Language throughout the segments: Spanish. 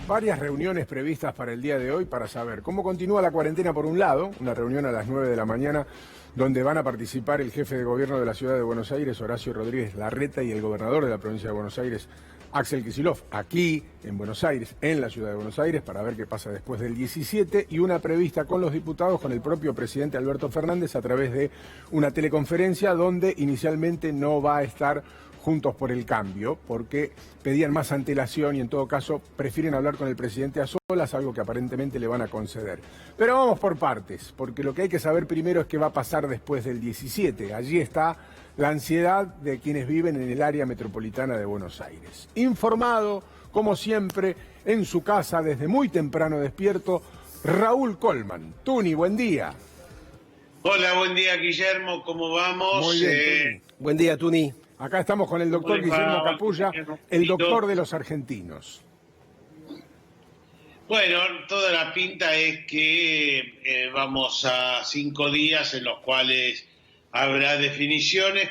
varias reuniones previstas para el día de hoy para saber cómo continúa la cuarentena por un lado, una reunión a las 9 de la mañana donde van a participar el jefe de gobierno de la ciudad de Buenos Aires, Horacio Rodríguez Larreta, y el gobernador de la provincia de Buenos Aires, Axel Kicillof, aquí en Buenos Aires, en la ciudad de Buenos Aires, para ver qué pasa después del 17, y una prevista con los diputados, con el propio presidente Alberto Fernández, a través de una teleconferencia donde inicialmente no va a estar Juntos por el Cambio, porque pedían más antelación y en todo caso prefieren hablar con el presidente a solas, algo que aparentemente le van a conceder. Pero vamos por partes, porque lo que hay que saber primero es qué va a pasar después del 17. Allí está la ansiedad de quienes viven en el área metropolitana de Buenos Aires. Informado, como siempre, en su casa desde muy temprano despierto, Raúl Colman. Tuni, buen día. Hola, buen día, Guillermo, ¿cómo vamos? Muy bien, Buen día, Tuni. Acá estamos con el doctor Guillermo Capulla, el doctor de los argentinos. Bueno, toda la pinta es que vamos a 5 días en los cuales habrá definiciones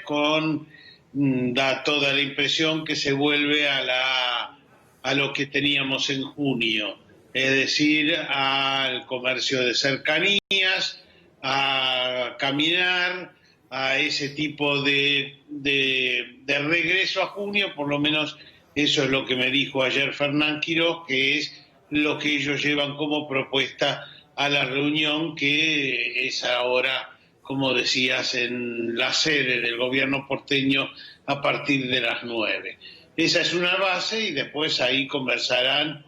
da toda la impresión que se vuelve a lo que teníamos en junio, es decir, al comercio de cercanías, a caminar, a ese tipo de regreso a junio. Por lo menos eso es lo que me dijo ayer Fernán Quiroz, que es lo que ellos llevan como propuesta a la reunión, que es ahora, como decías, en la sede del gobierno porteño a partir de las 9. Esa es una base y después ahí conversarán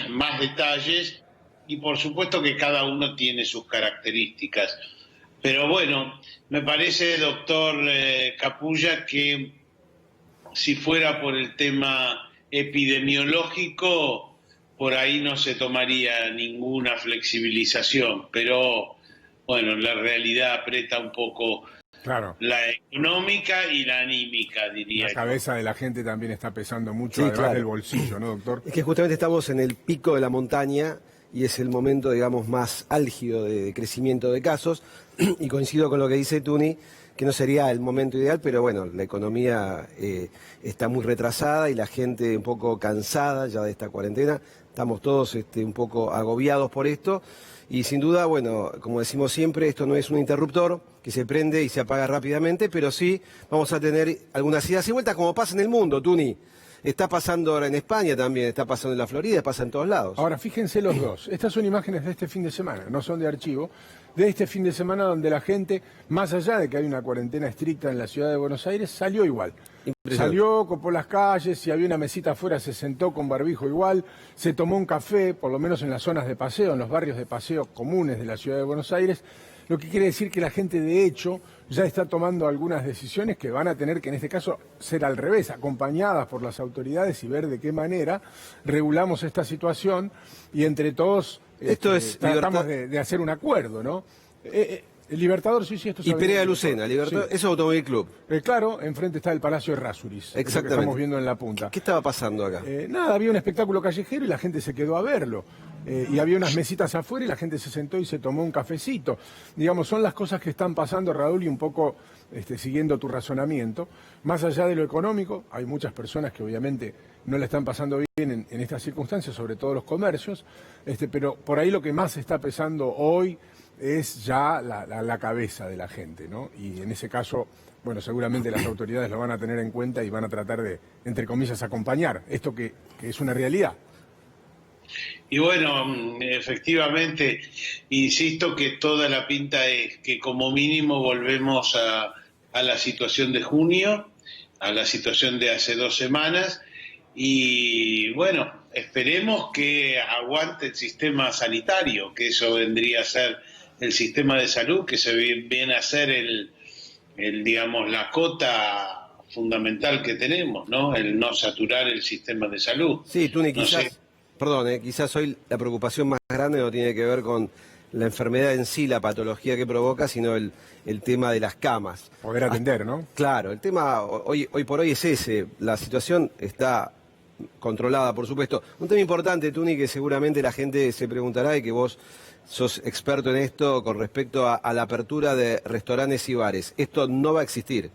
más detalles y por supuesto que cada uno tiene sus características. Pero bueno, me parece, doctor Capulla, que si fuera por el tema epidemiológico, por ahí no se tomaría ninguna flexibilización. Pero bueno, la realidad aprieta un poco, claro, la económica y la anímica, diría yo. La cabeza de la gente también está pesando mucho, Sí, además claro, del bolsillo, ¿no, doctor? Es que justamente estamos en el pico de la montaña y es el momento, digamos, más álgido de crecimiento de casos. Y coincido con lo que dice Tuni, que no sería el momento ideal, pero bueno, la economía está muy retrasada y la gente un poco cansada ya de esta cuarentena. Estamos todos un poco agobiados por esto. Y sin duda, bueno, como decimos siempre, esto no es un interruptor que se prende y se apaga rápidamente, pero sí vamos a tener algunas idas y vueltas como pasa en el mundo, Tuni. Está pasando ahora en España también, está pasando en la Florida, pasa en todos lados. Ahora, fíjense los dos. Estas son imágenes de este fin de semana, no son de archivo. De este fin de semana donde la gente, más allá de que hay una cuarentena estricta en la ciudad de Buenos Aires, salió igual. Salió por las calles, si había una mesita afuera se sentó con barbijo igual, se tomó un café, por lo menos en las zonas de paseo, en los barrios de paseo comunes de la ciudad de Buenos Aires, lo que quiere decir que la gente de hecho ya está tomando algunas decisiones que van a tener que en este caso ser al revés, acompañadas por las autoridades y ver de qué manera regulamos esta situación y entre todos tratamos de hacer un acuerdo, ¿no? El Libertador, sí, esto es... Y Perea de Lucena, Libertador, sí. Es Automóvil Club. Claro, enfrente está el Palacio de Errázuriz. Exactamente. Es lo que estamos viendo en la punta. ¿Qué estaba pasando acá? Nada, había un espectáculo callejero y la gente se quedó a verlo. Y había unas mesitas afuera y la gente se sentó y se tomó un cafecito. Digamos, son las cosas que están pasando, Raúl, y un poco siguiendo tu razonamiento. Más allá de lo económico, hay muchas personas que obviamente no la están pasando bien en estas circunstancias, sobre todo los comercios, pero por ahí lo que más está pesando hoy es ya la cabeza de la gente, ¿no? Y en ese caso, bueno, seguramente las autoridades lo van a tener en cuenta y van a tratar de, entre comillas, acompañar esto que es una realidad. Y bueno, efectivamente, insisto que toda la pinta es que como mínimo volvemos a la situación de junio, a la situación de hace 2 semanas, y bueno, esperemos que aguante el sistema sanitario, que eso vendría a ser el sistema de salud, que se viene a ser digamos, la cota fundamental que tenemos, ¿no? El no saturar el sistema de salud. Sí, Tuni, quizás... No sé. Perdón, quizás hoy la preocupación más grande no tiene que ver con la enfermedad en sí, la patología que provoca, sino el tema de las camas. Poder atender, ¿no? Claro, el tema hoy por hoy es ese. La situación está controlada, por supuesto. Un tema importante, Tuni, que seguramente la gente se preguntará y que vos sos experto en esto con respecto a la apertura de restaurantes y bares. Esto no va a existir.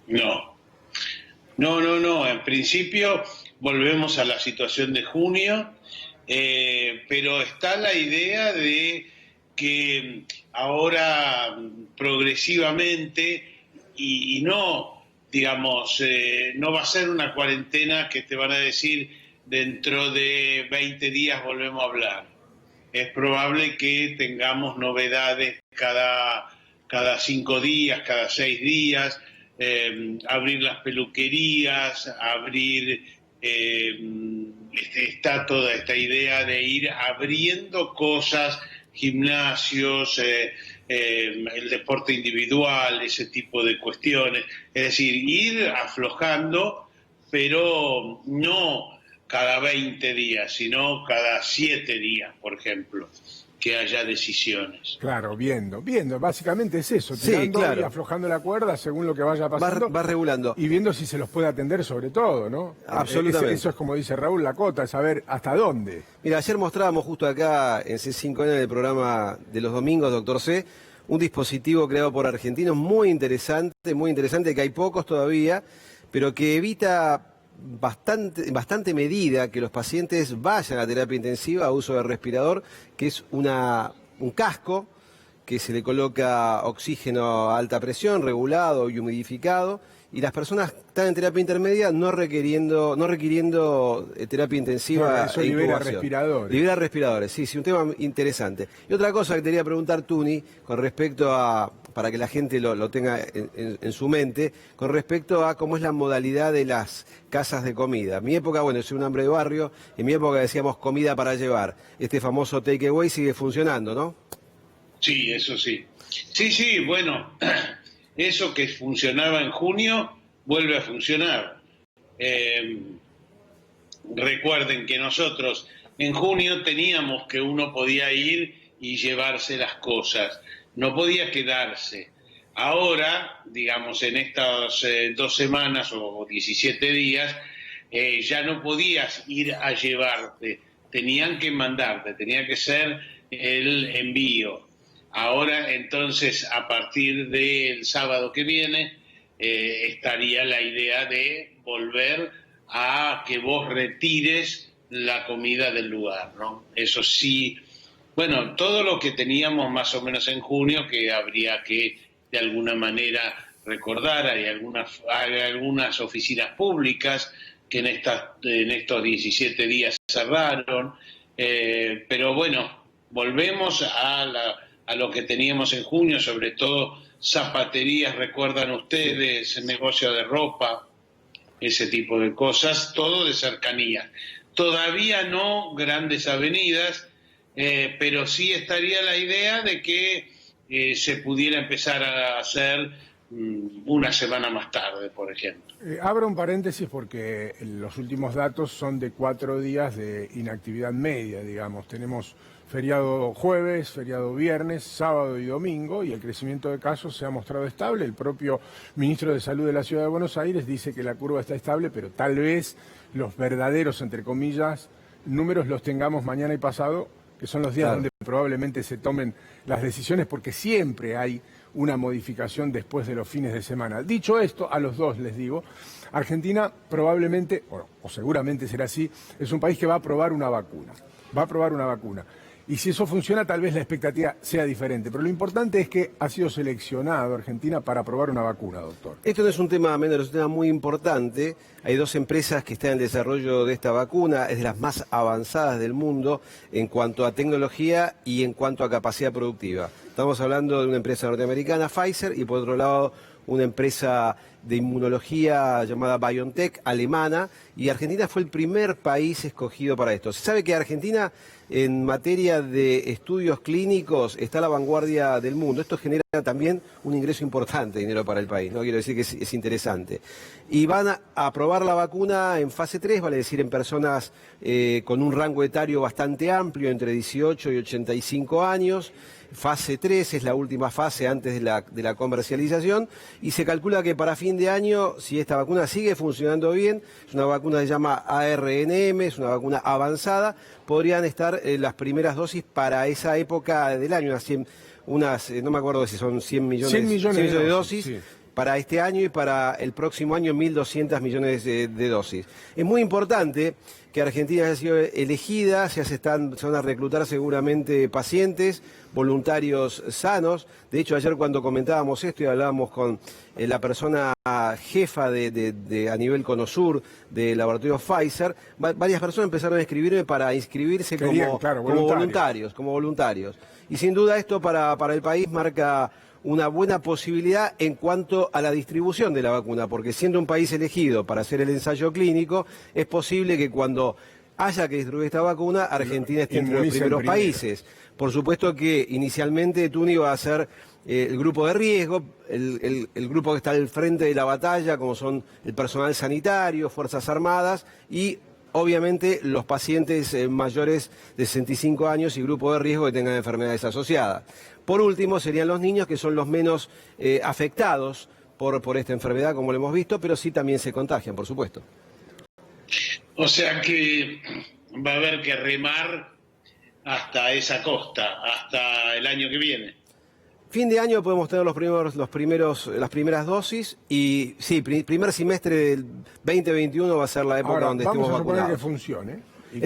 No. En principio, volvemos a la situación de junio, pero está la idea de que ahora progresivamente y no, digamos, no va a ser una cuarentena que te van a decir dentro de 20 días volvemos a hablar. Es probable que tengamos novedades cada 5 días, cada 6 días, abrir las peluquerías, abrir, está toda esta idea de ir abriendo cosas, gimnasios, el deporte individual, ese tipo de cuestiones. Es decir, ir aflojando, pero no cada 20 días, sino cada 7 días, por ejemplo, que haya decisiones. Claro, viendo. Básicamente es eso, Sí, tirando claro. y aflojando la cuerda según lo que vaya pasando. Va regulando. Y viendo si se los puede atender sobre todo, ¿no? Absolutamente. Eso es como dice Raúl, la cota, es saber hasta dónde. Mira, ayer mostrábamos justo acá en C5N, en el programa de los domingos, Doctor C, un dispositivo creado por argentinos muy interesante, que hay pocos todavía, pero que evita bastante medida que los pacientes vayan a terapia intensiva a uso de respirador, que es un casco que se le coloca oxígeno a alta presión, regulado y humidificado, y las personas están en terapia intermedia no requiriendo terapia intensiva. Claro, eso e libera intubación. respiradores. Libera respiradores, sí, un tema interesante. Y otra cosa que te quería preguntar, Tuni, con respecto a, para que la gente lo tenga en su mente, con respecto a cómo es la modalidad de las casas de comida. En mi época, bueno, soy un hombre de barrio, en mi época decíamos comida para llevar. Este famoso takeaway sigue funcionando, ¿no? Sí, eso sí. Sí, bueno, eso que funcionaba en junio vuelve a funcionar. Recuerden que nosotros en junio teníamos que uno podía ir y llevarse las cosas, no podía quedarse. Ahora, digamos, en estas 2 semanas o 17 días, ya no podías ir a llevarte, tenían que mandarte, tenía que ser el envío. Ahora, entonces, a partir del sábado que viene, estaría la idea de volver a que vos retires la comida del lugar, ¿no? Eso sí, bueno, todo lo que teníamos más o menos en junio, que habría que, de alguna manera, recordar, hay algunas oficinas públicas que en estos 17 días cerraron, pero bueno, volvemos a lo que teníamos en junio, sobre todo zapaterías, recuerdan ustedes, el negocio de ropa, ese tipo de cosas, todo de cercanía. Todavía no grandes avenidas, pero sí estaría la idea de que se pudiera empezar a hacer una semana más tarde, por ejemplo. Abro un paréntesis porque los últimos datos son de 4 días de inactividad media, digamos. Tenemos feriado jueves, feriado viernes, sábado y domingo, y el crecimiento de casos se ha mostrado estable. El propio ministro de Salud de la Ciudad de Buenos Aires dice que la curva está estable, pero tal vez los verdaderos, entre comillas, números los tengamos mañana y pasado, que son los días donde probablemente se tomen las decisiones, porque siempre hay una modificación después de los fines de semana. Dicho esto, a los dos les digo, Argentina probablemente, o seguramente será así, es un país que va a probar una vacuna. Y si eso funciona, tal vez la expectativa sea diferente. Pero lo importante es que ha sido seleccionado Argentina para probar una vacuna, doctor. Esto no es un tema menor, es un tema muy importante. Hay 2 empresas que están en desarrollo de esta vacuna, es de las más avanzadas del mundo en cuanto a tecnología y en cuanto a capacidad productiva. Estamos hablando de una empresa norteamericana, Pfizer, y por otro lado una empresa de inmunología llamada BioNTech, alemana, y Argentina fue el primer país escogido para esto. Se sabe que Argentina, en materia de estudios clínicos, está a la vanguardia del mundo. Esto genera también un ingreso importante de dinero para el país, ¿no? Quiero decir que es interesante. Y van a probar la vacuna en fase 3, vale decir en personas con un rango etario bastante amplio, entre 18 y 85 años. Fase 3 es la última fase antes de la comercialización, y se calcula que para fin de año, si esta vacuna sigue funcionando bien, es una vacuna que se llama ARNM, es una vacuna avanzada, podrían estar las primeras dosis para esa época del año, no me acuerdo si son 100 millones de dosis. Sí. para este año y para el próximo año 1.200 millones de dosis. Es muy importante que Argentina haya sido elegida, se van a reclutar seguramente pacientes, voluntarios sanos. De hecho, ayer cuando comentábamos esto y hablábamos con la persona jefa a nivel Conosur del laboratorio Pfizer, varias personas empezaron a escribirme para inscribirse como voluntarios. Y sin duda esto para el país marca una buena posibilidad en cuanto a la distribución de la vacuna, porque siendo un país elegido para hacer el ensayo clínico, es posible que cuando haya que distribuir esta vacuna, Argentina esté entre los primeros países. Por supuesto que inicialmente Tuni va a ser el grupo de riesgo, el grupo que está al frente de la batalla, como son el personal sanitario, Fuerzas Armadas y obviamente los pacientes mayores de 65 años y grupo de riesgo que tengan enfermedades asociadas. Por último, serían los niños, que son los menos afectados por esta enfermedad, como lo hemos visto, pero sí también se contagian, por supuesto. O sea que va a haber que remar hasta esa costa, hasta el año que viene. Fin de año podemos tener las primeras dosis y sí, primer semestre del 2021 va a ser la época donde estemos vacunados. Vamos a suponer que funcione y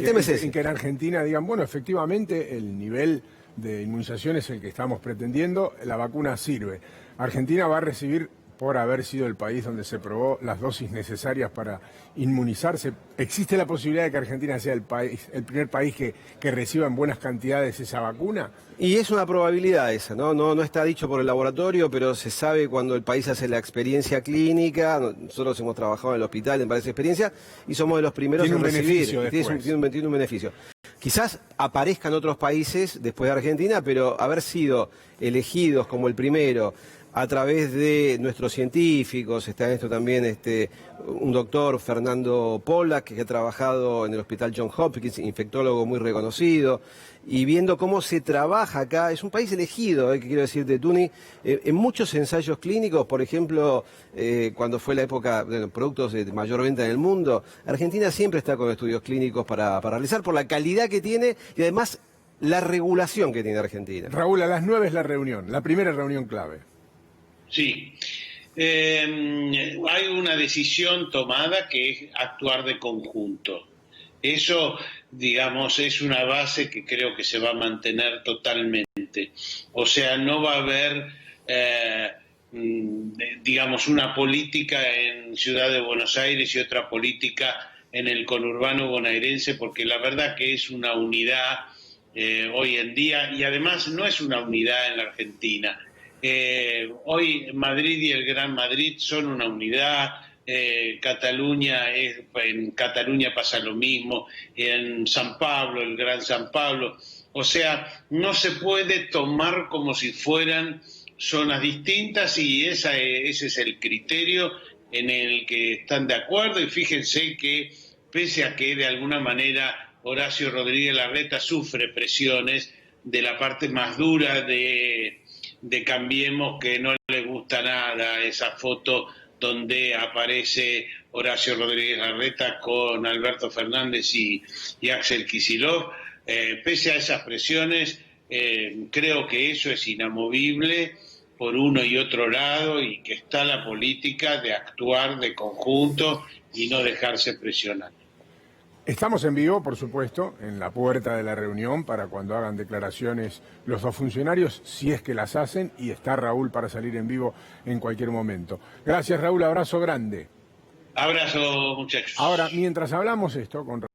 que en Argentina digan, bueno, efectivamente el nivel de inmunización es el que estamos pretendiendo, la vacuna sirve. Argentina va a recibir, por haber sido el país donde se probó, las dosis necesarias para inmunizarse. ¿Existe la posibilidad de que Argentina sea el primer país que reciba en buenas cantidades esa vacuna? Y es una probabilidad esa, ¿no? No está dicho por el laboratorio, pero se sabe cuando el país hace la experiencia clínica. Nosotros hemos trabajado en el hospital en esa experiencia y somos de los primeros en recibir. Tiene un beneficio. Quizás aparezcan otros países después de Argentina, pero haber sido elegidos como el primero a través de nuestros científicos, está en esto también un doctor, Fernando Pollack, que ha trabajado en el Hospital Johns Hopkins, infectólogo muy reconocido, y viendo cómo se trabaja acá, es un país elegido, que quiero decirte, Tuni, en muchos ensayos clínicos, por ejemplo, cuando fue la época de los productos de mayor venta en el mundo, Argentina siempre está con estudios clínicos para realizar por la calidad que tiene y además la regulación que tiene Argentina. Raúl, a las 9 es la reunión, la primera reunión clave. Sí, hay una decisión tomada que es actuar de conjunto. Eso, digamos, es una base que creo que se va a mantener totalmente. O sea, no va a haber, digamos, una política en Ciudad de Buenos Aires y otra política en el conurbano bonaerense, porque la verdad que es una unidad hoy en día, y además no es una unidad en la Argentina. Hoy Madrid y el Gran Madrid son una unidad, en Cataluña pasa lo mismo, en San Pablo, el Gran San Pablo, o sea, no se puede tomar como si fueran zonas distintas y ese es el criterio en el que están de acuerdo. Y fíjense que pese a que de alguna manera Horacio Rodríguez Larreta sufre presiones de la parte más dura de Cambiemos, que no le gusta nada esa foto donde aparece Horacio Rodríguez Larreta con Alberto Fernández y Axel Kicillof. Pese a esas presiones, creo que eso es inamovible por uno y otro lado y que está la política de actuar de conjunto y no dejarse presionar. Estamos en vivo, por supuesto, en la puerta de la reunión para cuando hagan declaraciones los dos funcionarios, si es que las hacen, y está Raúl para salir en vivo en cualquier momento. Gracias, Raúl, abrazo grande. Abrazo, muchachos. Ahora, mientras hablamos esto con